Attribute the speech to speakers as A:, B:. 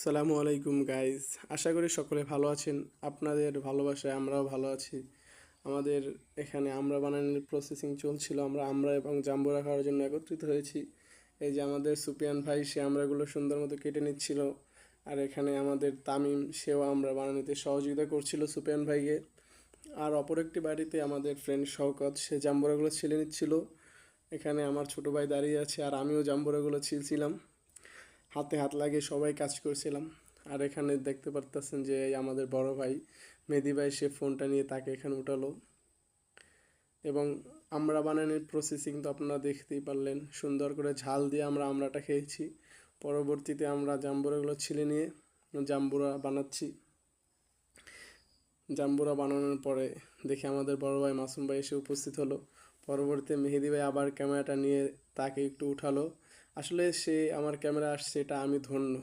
A: আসসালামু আলাইকুম গাইস, আশা করি সকলে ভালো আছেন। আপনাদের ভালোবাসায় আমরাও ভালো আছি। আমাদের এখানে আমরা বানানোর প্রসেসিং চলছিল। আমরা এবং জাম্বুরা খাওয়ার জন্য একত্রিত হয়েছি। এই যে আমাদের সুপিয়ান ভাই, সে আমরাগুলো সুন্দর মতো কেটে নিচ্ছিল। আর এখানে আমাদের তামিম, সেও আমরা বানানোতে সহযোগিতা করছিল সুপিয়ান ভাইকে। আর অপর একটি বাড়িতে আমাদের ফ্রেন্ড শওকত, সে জাম্বুরাগুলো ছিলে নিচ্ছিল। এখানে আমার ছোট ভাই দাঁড়িয়ে আছে, আর আমিও জাম্বুরাগুলো ছিলছিলাম। হাতে হাত লাগিয়ে সবাই কাজ করছিলাম। আর এখানে দেখতে পারতেছেন যে এই আমাদের বড় ভাই মেহেদি ভাই, সে ফোনটা নিয়ে তাকে এখানে উঠালো। এবং আমরা বানানোর প্রসেসিং তো আপনারা দেখতেই পারলেন, সুন্দর করে ঝাল দিয়ে আমরা আমড়াটা খেয়েছি। পরবর্তীতে আমরা জাম্বুরাগুলো ছিলে নিয়ে জাম্বুরা বানাচ্ছি। জাম্বুরা বানানোর পরে দেখে আমাদের বড় ভাই মাসুম ভাই এসে উপস্থিত হলো। পরবর্তীতে মেহেদি ভাই আবার ক্যামেরাটা নিয়ে তাকে একটু উঠালো। আসলে সে আমার ক্যামেরা আসছে, এটা আমি ধন্য।